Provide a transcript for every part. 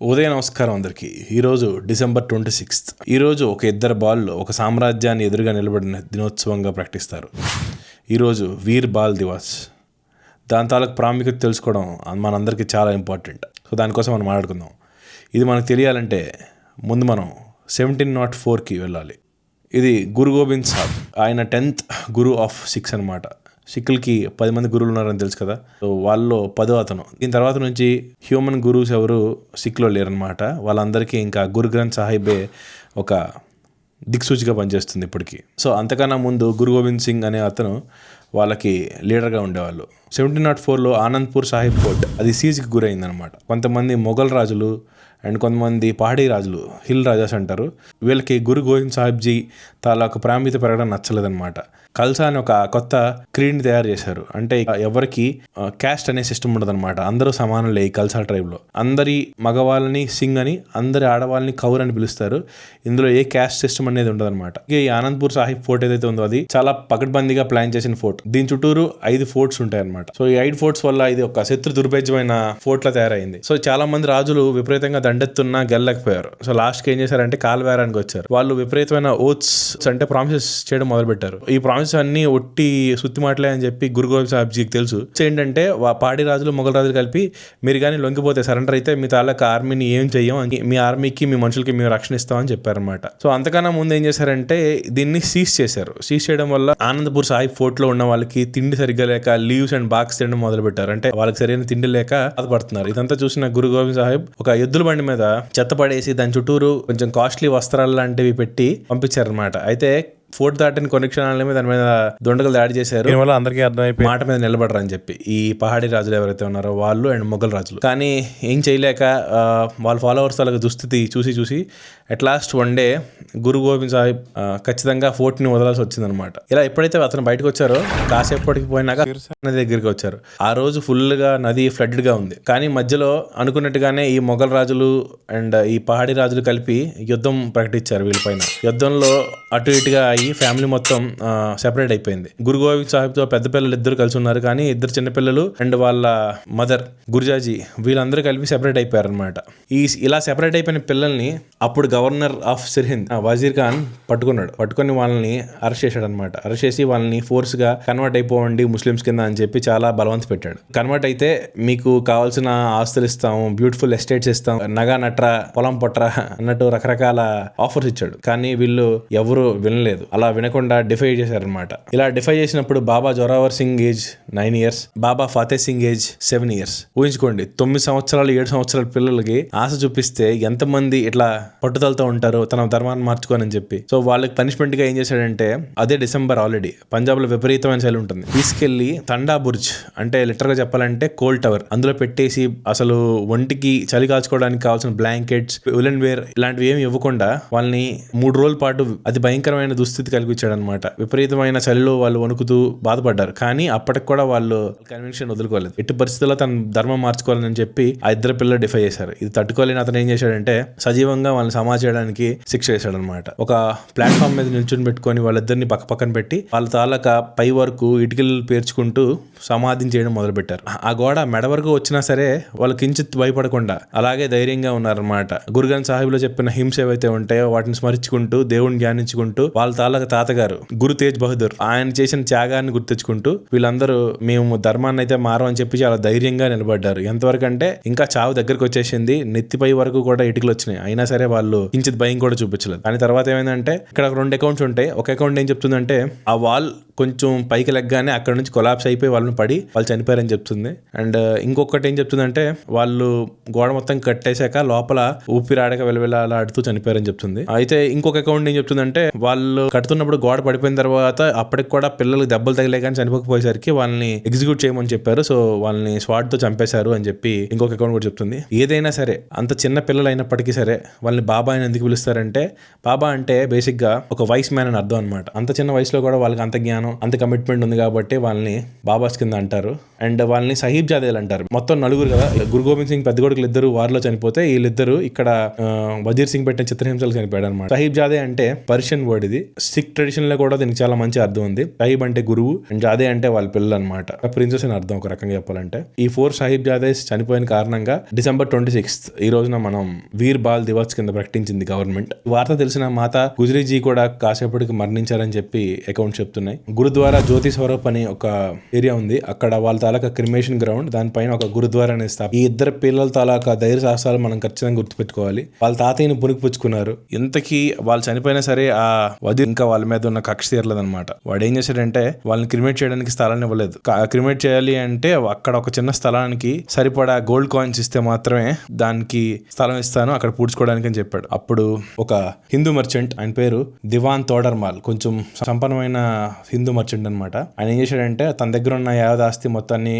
ఉదయ నమస్కారం అందరికీ. ఈరోజు డిసెంబర్ 26. ఈరోజు ఒక ఇద్దరు బాల్లో ఒక సామ్రాజ్యాన్ని ఎదురుగా నిలబడిన దినోత్సవంగా ప్రకటిస్తారు. ఈరోజు వీర్ బాల్ దివాస్. దాని తాలూకు ప్రాముఖ్యత తెలుసుకోవడం మనందరికీ చాలా ఇంపార్టెంట్. సో దానికోసం మనం మాట్లాడుకుందాం. ఇది మనకు తెలియాలంటే ముందు మనం 1704కి వెళ్ళాలి. ఇది గురు గోబింద్ సాబ్. ఆయన 10th గురు ఆఫ్ సిక్స్ అనమాట. సిక్కులకి 10 మంది గురువులు ఉన్నారని తెలుసు కదా. సో వాళ్ళలో 10వ అతను. దీని తర్వాత నుంచి హ్యూమన్ గురువుస్ ఎవరు సిక్లో లేరనమాట. వాళ్ళందరికీ ఇంకా గురు గ్రంథ్ సాహిబే ఒక దిక్సూచిగా పనిచేస్తుంది ఇప్పటికీ. సో అంతకన్నా ముందు గురు గోబింద్ సింగ్ అనే అతను వాళ్ళకి లీడర్గా ఉండేవాళ్ళు. 1704లో ఆనంద్పూర్ సాహిబ్ ఫోర్ట్ అది సీజ్కి గురైందనమాట. కొంతమంది మొఘల్ రాజులు అండ్ కొంతమంది పహాడీ రాజులు, హిల్ రాజాస్ అంటారు, వీళ్ళకి గురు గోవింద్ సాహిబ్జీ తాలూకు ప్రాముఖ్యత పెరగడం నచ్చలేదన్నమాట. కల్సా అని ఒక కొత్త క్రీడ్ని తయారు చేశారు. అంటే ఎవరికి క్యాస్ట్ అనే సిస్టమ్ ఉండదన్నమాట. అందరూ సమానులే ఈ కల్సా ట్రైబ్లో. అందరి మగవాళ్ళని సింగ్ అని, అందరి ఆడవాళ్ళని కౌర్ అని పిలుస్తారు. ఇందులో ఏ క్యాస్ట్ సిస్టమ్ అనేది ఉండదన్నమాట. ఈ ఆనంద్పూర్ సాహిబ్ ఫోర్ట్ ఏదైతే ఉందో అది చాలా పకడ్బందీగా ప్లాన్ చేసిన ఫోర్ట్. దీని చుట్టూరు 5 ఫోర్ట్స్ ఉంటాయి అనమాట. సో ఈ 5 ఫోర్ట్స్ వల్ల ఇది ఒక శత్రు దుర్భేద్యమైన ఫోర్ట్ లా తయారైంది. సో చాలా మంది రాజులు విపరీతంగా దండెత్తున్నా గెలలేకపోయారు. సో లాస్ట్కి ఏం చేశారంటే కాల్వేరానికి వచ్చారు. వాళ్ళు విపరీతమైన ఓత్స్ అంటే ప్రామిసెస్ చేయడం మొదలు పెట్టారు. ఈ ప్రామిసెస్ అన్ని ఒట్టి సుత్తి మాటలే అని చెప్పి గురు గోబింద్ సాహిబ్జీకి తెలుసు. ఏంటంటే పాడి రాజులు మొఘల్ రాజులు కలిపి మీరు కానీ లొంగిపోతే, సరెండర్ అయితే మీ తాలూకా ఆర్మీని ఏం చెయ్యం, మీ ఆర్మీకి మీ మనుషులకి మేము రక్షణ ఇస్తామని చెప్పారనమాట. సో అంతకన్నా ముందు ఏం చేశారంటే దీన్ని సీజ్ చేశారు. సీజ్ చేయడం వల్ల ఆనందపూర్ సాహిబ్ ఫోర్ట్ లో ఉన్న వాళ్ళకి తిండి సరిగ్గా లేక లీవ్స్ అండ్ బాక్స్ తినడం మొదలు పెట్టారు. అంటే వాళ్ళకి సరైన తిండి లేక బాధపడుతున్నారు. ఇదంతా చూసిన గురు గోబింద్ సాహిబ్ ఒక ఎద్దుల బండి మీద చెత్త పడేసి దాని చుట్టూరు కొంచెం కాస్ట్లీ వస్త్రాలు లాంటివి పెట్టి పంపించారనమాట. అయితే ఫోర్ట్ దాటిని కొన్ని క్షణాల మీద దాని మీద దొండగలు దాడి చేశారు. అందరికీ అర్థమైపోయి మాట మీద నిలబడరు అని చెప్పి ఈ పహాడీ రాజులు ఎవరైతే ఉన్నారో వాళ్ళు అండ్ మొఘల్ రాజులు. కానీ ఏం చేయలేక వాళ్ళ ఫాలోవర్స్ వాళ్ళకి దుస్థితి చూసి at last one day Guru Gobind Sahib ఖచ్చితంగా ఫోర్ట్ ని వదలాల్సి వచ్చిందనమాట. ఇలా ఎప్పుడైతే అతను బయటకు వచ్చారో కాసేపటికి పోయినాక నది దగ్గరికి వచ్చారు. ఆ రోజు ఫుల్ గా నది ఫ్లడ్డ్ గా ఉంది. కానీ మధ్యలో అనుకున్నట్టుగానే ఈ మొఘల్ రాజులు అండ్ ఈ పహాడీ రాజులు కలిపి యుద్ధం ప్రకటించారు వీళ్ళపైన. యుద్ధంలో అటు ఇటుగా అయ్యి ఫ్యామిలీ మొత్తం సెపరేట్ అయిపోయింది. గురు గోబింద్ సాహిబ్ తో పెద్ద పిల్లలు ఇద్దరు కలిసి ఉన్నారు, కానీ ఇద్దరు చిన్నపిల్లలు అండ్ వాళ్ళ మదర్ గుర్జాజీ వీళ్ళందరూ కలిపి సెపరేట్ అయిపోయారు అనమాట. ఇలా సెపరేట్ అయిపోయిన పిల్లల్ని అప్పుడు గవర్నర్ ఆఫ్ సిర్హింద్ వజీర్ ఖాన్ పట్టుకొని వాళ్ళని అరెస్ట్ చేశాడు అనమాట. అరెస్ట్ చేసి వాళ్ళని ఫోర్స్ గా కన్వర్ట్ అయిపోవండి ముస్లిమ్స్ కింద అని చెప్పి చాలా బలవంత పెట్టాడు. కన్వర్ట్ అయితే మీకు కావాల్సిన ఆస్తులు ఇస్తాం, బ్యూటిఫుల్ ఎస్టేట్స్ ఇస్తాం, నగా నట్రా పొలం పొట్రా అన్నట్టు రకరకాల ఆఫర్స్ ఇచ్చాడు. కానీ వీళ్ళు ఎవరు వినలేదు. అలా వినకుండా డిఫై చేశారనమాట. ఇలా డిఫై చేసినప్పుడు బాబా జోరావర్ సింగ్ ఏజ్ 9 years, బాబా ఫతే సింగ్ ఏజ్ 7 years. ఊహించుకోండి, 9 సంవత్సరాలు 7 సంవత్సరాల పిల్లలకి ఆశ చూపిస్తే ఎంతమంది ఇట్లా పట్టుదలతో ఉంటారు తన ధర్మాన్ని మార్చుకోనని చెప్పి. సో వాళ్ళకి పనిష్మెంట్ గా ఏం చేశాడంటే, అదే డిసెంబర్ ఆల్రెడీ పంజాబ్ లో విపరీతమైన చలి ఉంటుంది, తీసుకెళ్లి తండా బుర్జ్ అంటే లిటర్ గా చెప్పాలంటే కోల్డ్ టవర్ అందులో పెట్టేసి అసలు ఒంటికి చలి కాల్చుకోవడానికి కావాల్సిన బ్లాంకెట్స్, ఉలెన్ వేర్ ఇలాంటివి ఏమి ఇవ్వకుండా వాళ్ళని 3 రోజుల పాటు అతి భయంకరమైన దుస్థితి కలిగించాడు అనమాట. విపరీతమైన చలిలో వాళ్ళు వణుకుతూ బాధపడ్డారు. కానీ అప్పటికి కూడా వాళ్ళు కన్వెన్షన్ వదులుకోలేదు. ఎట్టి పరిస్థితుల్లో తన ధర్మం మార్చుకోవాలని చెప్పి ఆ ఇద్దరు పిల్లలు డిఫై చేశారు. ఇది తట్టుకోలేని అతను ఏం చేశాడంటే సజీవంగా వాళ్ళని సమాజ్ చేయడానికి శిక్ష చేశాడు అనమాట. ఒక ప్లాట్ఫామ్ మీద నిల్చుని పెట్టుకొని వాళ్ళిద్దరిని పక్కన పెట్టి వాళ్ళ తాలూకా పై వరకు ఇటుకలు పేర్చుకుంటూ సమాధిని చేయడం మొదలు పెట్టారు. ఆ గోడ మెడ వరకు వచ్చినా సరే వాళ్ళు కించిత్ భయపడకుండా అలాగే ధైర్యంగా ఉన్నారనమాట. గురు గ్రంథ్ సాహిబ్ లో చెప్పిన హింస ఏవైతే ఉంటాయో వాటిని స్మరించుకుంటూ దేవుడిని ధ్యానించుకుంటూ వాళ్ళ తాలూకా తాతగారు గురు తేజ్ బహదూర్ ఆయన చేసిన త్యాగాన్ని గుర్తించుకుంటూ వీళ్ళందరూ మేము ధర్మాన్ని అయితే మారం అని చెప్పి చాలా ధైర్యంగా నిలబడ్డారు. ఎంతవరకు అంటే ఇంకా చావు దగ్గరకు వచ్చేసింది, నెత్తిపై వరకు కూడా ఇటుకలు వచ్చినాయి. అయినా సరే వాళ్ళు కించిత్ భయం కూడా చూపించలేదు. కానీ తర్వాత ఏమైందంటే ఇక్కడ 2 అకౌంట్స్ ఉంటాయి. ఒక అకౌంట్ ఏం చెప్తుందంటే ఆ వాల్ కొంచెం పైకి లెగ్గానే అక్కడ నుంచి కొలాప్స్ అయిపోయి వాళ్ళు చనిపోయారని చెప్తుంది. అండ్ ఇంకొకటి ఏం చెప్తుందంటే వాళ్ళు గోడ మొత్తం కట్టేశాక లోపల ఊపిరాడక వెలవెలాడుతూ చనిపోయారని చెప్తుంది. అయితే ఇంకొక అకౌంట్ ఏం చెప్తుందంటే వాళ్ళు కడుతున్నప్పుడు గోడ పడిపోయిన తర్వాత అప్పటికి కూడా పిల్లలకు దెబ్బలు తగిలే కానీ చనిపోకపోయేసరికి వాళ్ళని ఎగ్జిక్యూట్ చేయమని చెప్పారు. సో వాళ్ళని స్వాట్ తో చంపేశారు అని చెప్పి ఇంకొక అకౌంట్ కూడా చెప్తుంది. ఏదైనా సరే అంత చిన్న పిల్లలు అయినప్పటికీ సరే వాళ్ళని బాబా అని ఎందుకు పిలుస్తారంటే, బాబా అంటే బేసిక్ గా ఒక వైస్ మ్యాన్ అని అర్థం అనమాట. అంత చిన్న వయసులో కూడా వాళ్ళకి అంత జ్ఞానం అభిమానం అంత కమిట్మెంట్ ఉంది కాబట్టి వాళ్ళని బాబాస్ కింద అంటారు. అండ్ వాళ్ళని సాహిబ్ జాదేలు అంటారు. మొత్తం నలుగురు కదా, గురు గోబింద్ సింగ్ పెద్ద కొడుకులు ఇద్దరు వారిలో చనిపోతే వీళ్ళిద్దరు ఇక్కడ వజీర్ సింగ్ పెట్టిన చిత్రహింసలు చనిపోయాడు అనమాట. సాహిబ్ జాదే అంటే పర్షియన్ వర్డ్. ఇది సిక్ ట్రెడిషన్ లో కూడా దీనికి చాలా మంచి అర్థం ఉంది. సాహిబ్ అంటే గురువు అండ్ జాదే అంటే వాళ్ళ పిల్లలు అనమాట, ప్రిన్సెస్ అని అర్థం ఒక రకంగా చెప్పాలంటే. ఈ 4 సాహిబ్ జాదేస్ చనిపోయిన కారణంగా December 26 ఈ రోజున మనం వీర్ బాల్ దివస్ కింద ప్రకటించింది గవర్నమెంట్. వార్త తెలిసిన మాతా గుజ్రీజీ కూడా కాసేపటికి మరణించారని చెప్పి అకౌంట్స్ చెప్తున్నాయి. గురుద్వారా జ్యోతి స్వరూప్ అని ఒక ఏరియా ఉంది, అక్కడ వాళ్ళ తాలూకా క్రిమేషన్ గ్రౌండ్, దానిపైన ఒక గురుద్వారా అనేది ఈ ఇద్దరు పిల్లల తాలూకా ధైర్య సాహసాలు మనం ఖచ్చితంగా గుర్తుపెట్టుకోవాలి. వాళ్ళ తాతయ్యని పుచ్చుకున్నారు. ఇంతకీ వాళ్ళు చనిపోయినా సరే ఆ వజీర్ ఇంకా వాళ్ళ మీద ఉన్న కక్ష తీరలేదన్నమాట. వాడు ఏం చేశాడంటే వాళ్ళని క్రిమేట్ చేయడానికి స్థలాన్ని ఇవ్వలేదు. క్రిమేట్ చేయాలి అంటే అక్కడ ఒక చిన్న స్థలానికి సరిపడా గోల్డ్ కాయిన్స్ ఇస్తే మాత్రమే దానికి స్థలం ఇస్తాను అక్కడ పూడ్చుకోవడానికి అని చెప్పాడు. అప్పుడు ఒక హిందూ మర్చెంట్, ఆయన పేరు దివాన్ తోడర్మాల్, కొంచెం సంపన్నమైన హిందూ మర్చెంట్ అనమాట. ఆయన ఏం చేశాడంటే తన దగ్గర ఉన్న యావత్ ఆస్తి మొత్తాన్ని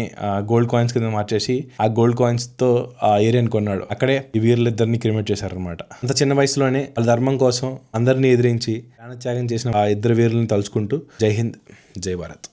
గోల్డ్ కాయిన్స్ కింద మార్చేసి ఆ గోల్డ్ కాయిన్స్ తో ఆ ఏరియాని కొన్నాడు. అక్కడే ఈ వీరులిద్దరిని క్రిమేట్ చేశారనమాట. అంత చిన్న వయసులోనే వాళ్ళ ధర్మం కోసం అందరినీ ఎదిరించి ప్రాణత్యాగం చేసిన ఆ ఇద్దరు వీరులను తలుచుకుంటూ జై హింద్, జై భారత్.